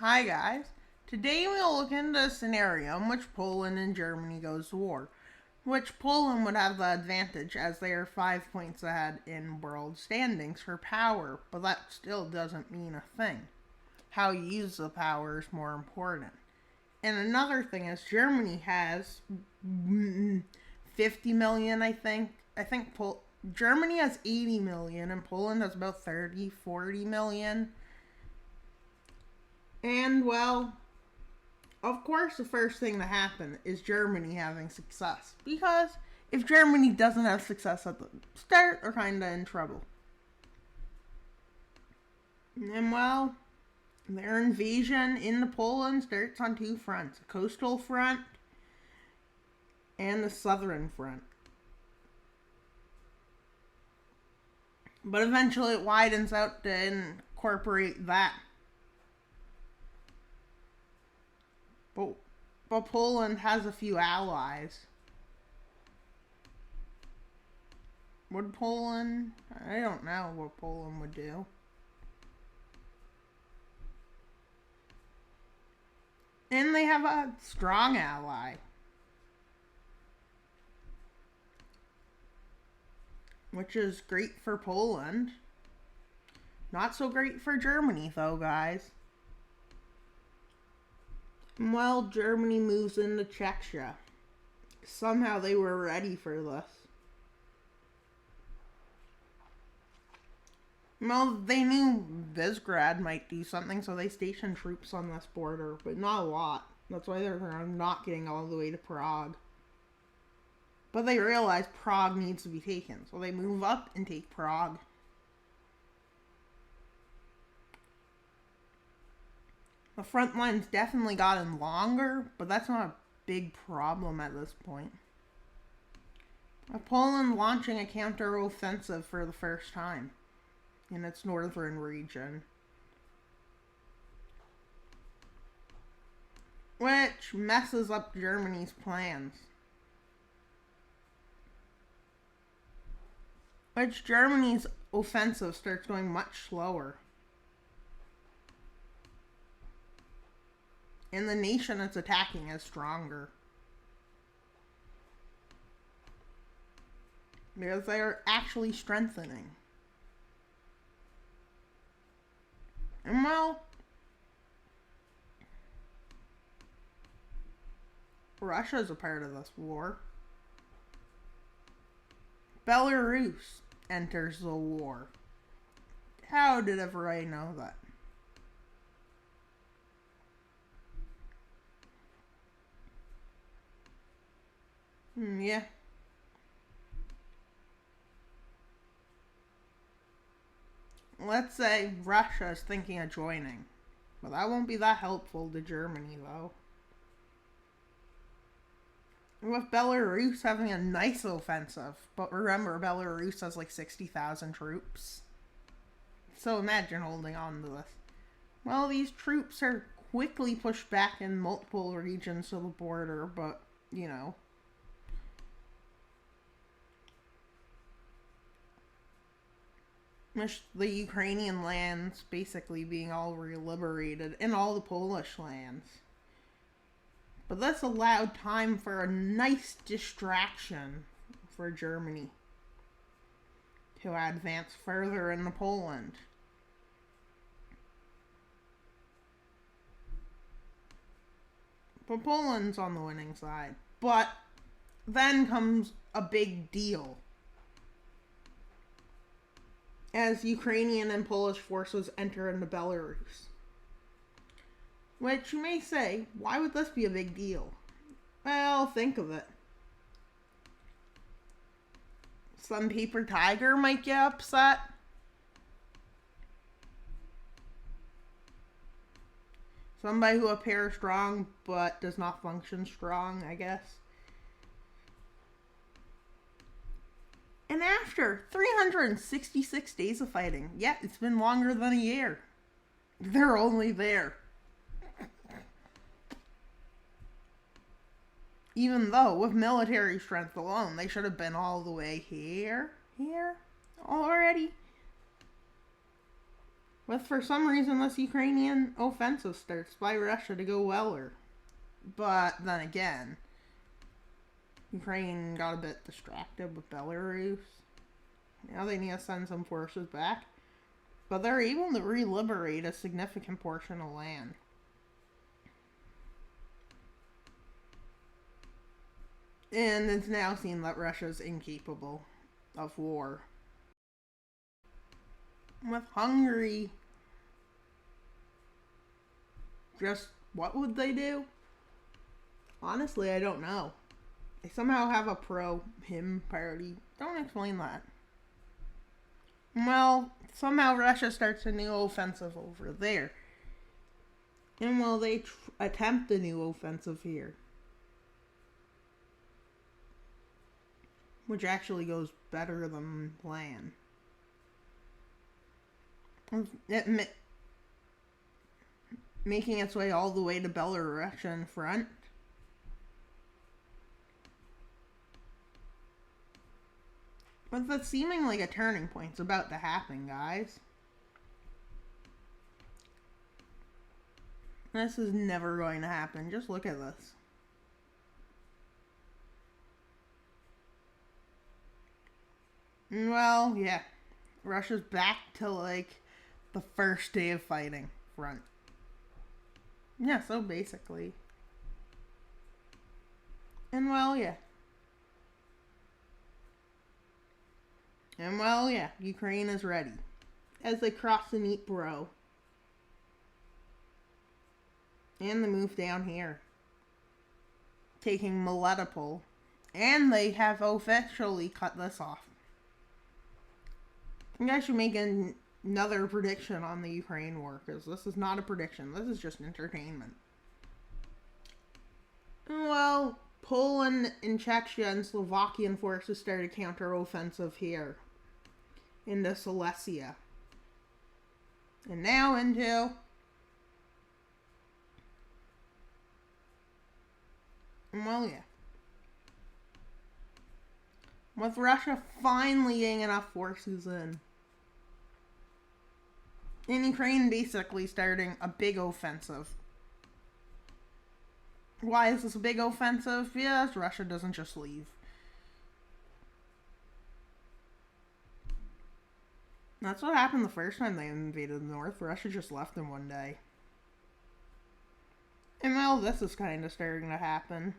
Hi guys. Today we'll look into a scenario in which Poland and Germany goes to war, which Poland would have the advantage as they are 5 points ahead in world standings for power, but that still doesn't mean a thing. How you use the power is more important. And another thing is Germany has 50 million, I think. Germany has 80 million and Poland has about 30, 40 million. And well, of course, the first thing to happen is Germany having success. Because if Germany doesn't have success at the start, they're kind of in trouble. And well, their invasion into Poland starts on two fronts: a coastal front and the southern front. But eventually it widens out to incorporate that. But Poland has a few allies. Would Poland? I don't know what Poland would do. And they have a strong ally, which is great for Poland. Not so great for Germany, though, guys. Well, Germany moves into Czechia. Somehow they were ready for this. Well, they knew Visegrad might do something, so they stationed troops on this border, but not a lot. That's why they're not getting all the way to Prague. But they realize Prague needs to be taken, so they move up and take Prague. The front line's definitely gotten longer, but that's not a big problem at this point. Poland launching a counter-offensive for the first time in its northern region, which messes up Germany's plans. Which Germany's offensive starts going much slower. And the nation it's attacking is stronger. Because they are actually strengthening. And well, Russia's a part of this war. Belarus enters the war. How did everybody know that? Yeah. Let's say Russia is thinking of joining. But that won't be that helpful to Germany, though. With Belarus having a nice offensive. But remember, Belarus has like 60,000 troops. So imagine holding on to this. Well, these troops are quickly pushed back in multiple regions of the border, but, you know. The Ukrainian lands basically being all liberated, and all the Polish lands. But this allowed time for a nice distraction for Germany to advance further into Poland. But Poland's on the winning side. But then comes a big deal, as Ukrainian and Polish forces enter into Belarus. Which you may say, why would this be a big deal? Well, think of it. Some paper tiger might get upset. Somebody who appears strong but does not function strong, I guess. And after 366 days of fighting, yeah, it's been longer than a year. They're only there. Even though, with military strength alone, they should have been all the way here already. With, for some reason, this Ukrainian offensive starts by Russia to go well. But then again, Ukraine got a bit distracted with Belarus. Now they need to send some forces back. But they're able to re-liberate a significant portion of land. And it's now seen that Russia's incapable of war. With Hungary, just what would they do? Honestly, I don't know. They somehow have a pro-him party. Don't explain that. Well, somehow Russia starts a new offensive over there. And will they attempt a new offensive here? Which actually goes better than planned. Making its way all the way to Belarusian front. But that's seeming like a turning point's about to happen, guys. This is never going to happen. Just look at this. Well, yeah. Russia's back to, like, the first day of fighting front. Yeah, so basically. And, well, yeah. And, well, yeah. Ukraine is ready. As they cross the Dnipro. And they move down here. Taking Melitopol. And they have officially cut this off. I think I should make another prediction on the Ukraine war, because this is not a prediction. This is just entertainment. Well, Poland and Czechia and Slovakian forces started a counter-offensive here into Silesia. And now into well, yeah. With Russia finally getting enough forces in. And Ukraine basically starting a big offensive. Why is this a big offensive? Yes, Russia doesn't just leave. That's what happened the first time they invaded the North. Russia just left in one day. And well, this is kind of starting to happen.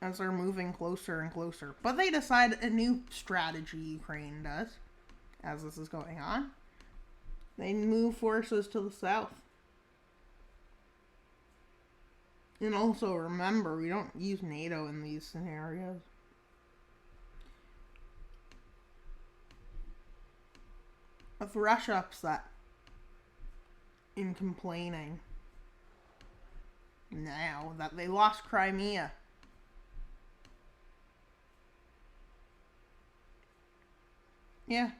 As they're moving closer and closer. But they decide a new strategy, Ukraine does. As this is going on. They move forces to the south. And also remember, we don't use NATO in these scenarios. With Russia upset. In complaining. Now that they lost Crimea. Yeah.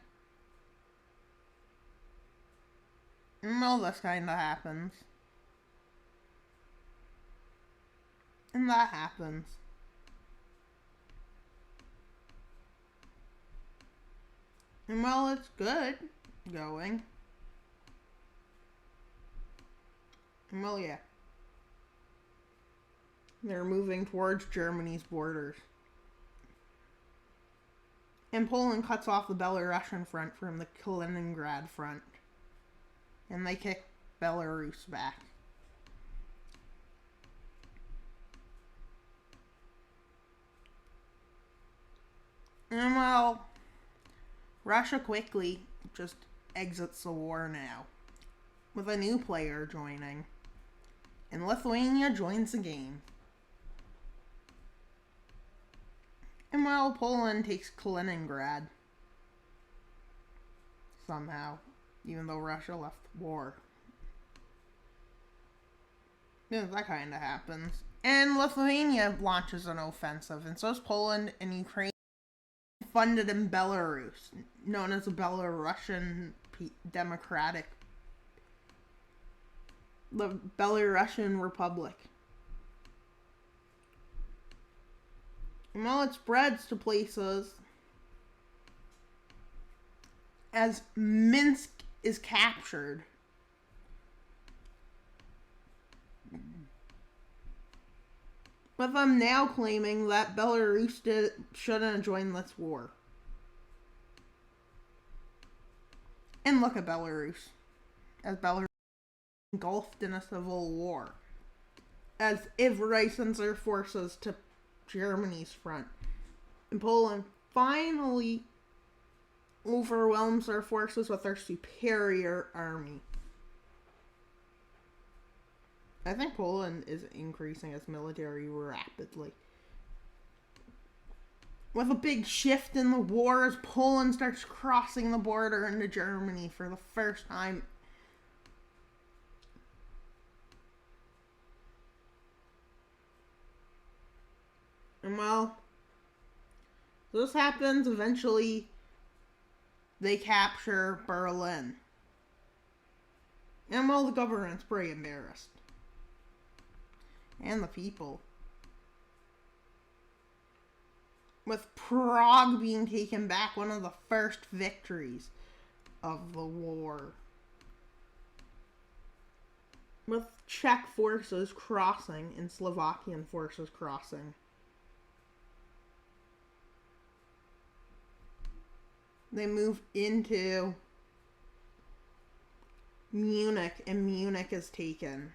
Well, this kind of happens. And that happens. And well, it's good going. And well, yeah. They're moving towards Germany's borders. And Poland cuts off the Belarusian front from the Kaliningrad front. And they kick Belarus back. And well, Russia quickly just exits the war now. With a new player joining. And Lithuania joins the game. And while Poland takes Kaliningrad. Somehow. Even though Russia left the war. Yeah, that kind of happens. And Lithuania launches an offensive. And so is Poland and Ukraine. Funded in Belarus. Known as the Belarusian Democratic. The Belarusian Republic. And while it spreads to places as Minsk is captured. With them now claiming that Belarus shouldn't have joined this war. And look at Belarus. As Belarus engulfed in a civil war. As Ivry sends their forces to Germany's front. And Poland finally overwhelms their forces with their superior army. I think Poland is increasing its military rapidly. With a big shift in the war as Poland starts crossing the border into Germany for the first time. And well, this happens, eventually they capture Berlin. And well, the government's pretty embarrassed. And the people. With Prague being taken back, one of the first victories of the war. With Czech forces crossing and Slovakian forces crossing. They move into Munich, and Munich is taken.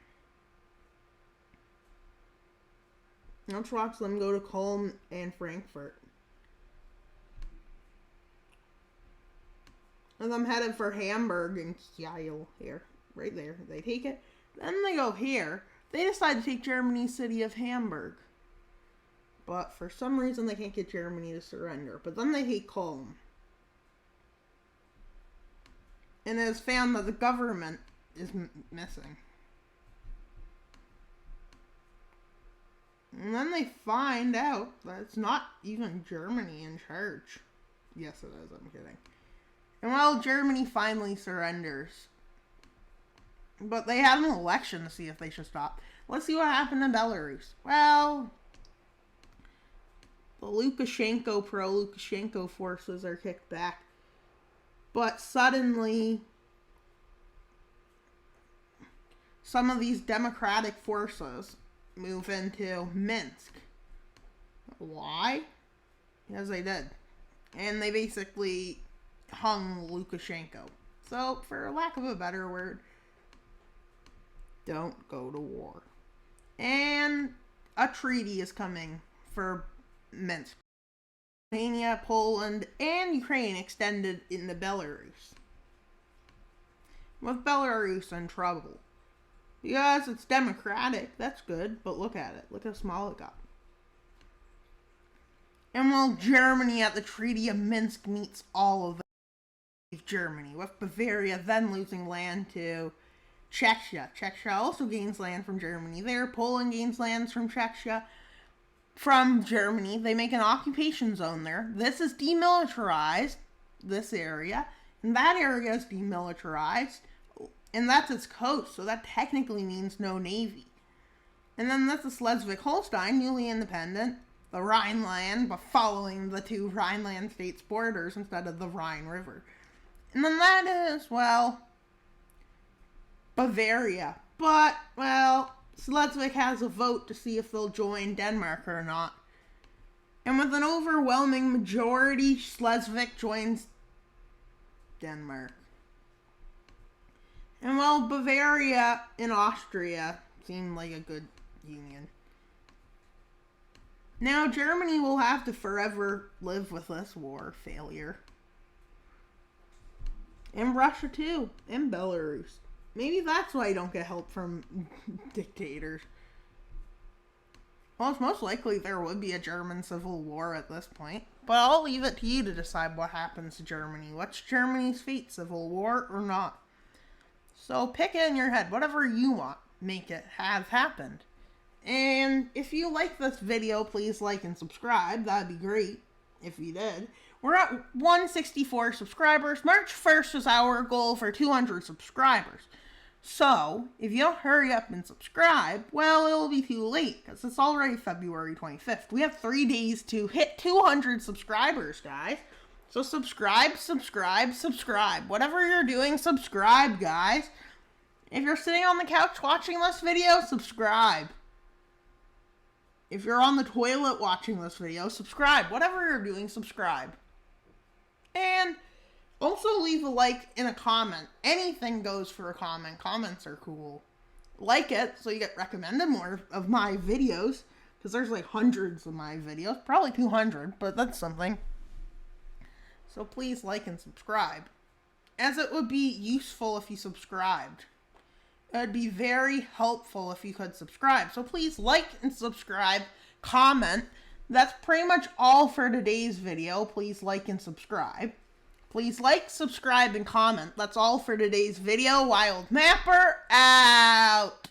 Let's watch them go to Cologne and Frankfurt. And I'm headed for Hamburg and Kiel here. Right there. They take it. Then they go here. They decide to take Germany's city of Hamburg. But for some reason they can't get Germany to surrender. But then they take Cologne. And it is found that the government is missing. And then they find out that it's not even Germany in charge. Yes, it is. I'm kidding. And well, Germany finally surrenders. But they had an election to see if they should stop. Let's see what happened in Belarus. Well, the Lukashenko, pro-Lukashenko forces are kicked back. But suddenly, some of these democratic forces move into Minsk. Why? Because they did. And they basically hung Lukashenko. So, for lack of a better word, don't go to war. And a treaty is coming for Minsk. Romania, Poland, and Ukraine extended into Belarus. With Belarus in trouble. Because it's democratic, that's good, but look at it. Look how small it got. And while Germany at the Treaty of Minsk meets all of Germany, with Bavaria then losing land to Czechia. Czechia also gains land from Germany there. Poland gains lands from Czechia. From Germany, they make an occupation zone there. This is demilitarized, this area. And that area is demilitarized. And that's its coast, so that technically means no navy. And then this is Schleswig-Holstein, newly independent. The Rhineland, but following the two Rhineland states' borders instead of the Rhine River. And then that is, well, Bavaria. But, well, Schleswig has a vote to see if they'll join Denmark or not. And with an overwhelming majority, Schleswig joins Denmark. And well, Bavaria and Austria seem like a good union. Now, Germany will have to forever live with this war failure. And Russia too. And Belarus. Maybe that's why I don't get help from dictators. Well, it's most likely there would be a German civil war at this point. But I'll leave it to you to decide what happens to Germany. What's Germany's fate? Civil war or not? So pick it in your head. Whatever you want, make it have happened. And if you like this video, please like and subscribe. That'd be great if you did. We're at 164 subscribers. March 1st is our goal for 200 subscribers. So, if you don't hurry up and subscribe, well, it'll be too late, because it's already February 25th. We have 3 days to hit 200 subscribers, guys. So subscribe, subscribe, subscribe. Whatever you're doing, subscribe, guys. If you're sitting on the couch watching this video, subscribe. If you're on the toilet watching this video, subscribe. Whatever you're doing, subscribe. And also leave a like and a comment. Anything goes for a comment. Comments are cool. Like it so you get recommended more of my videos. Because there's like hundreds of my videos. Probably 200, but that's something. So please like and subscribe. As it would be useful if you subscribed. It would be very helpful if you could subscribe. So please like and subscribe. Comment. That's pretty much all for today's video. Please like and subscribe. Please like, subscribe, and comment. That's all for today's video. Wild Mapper out.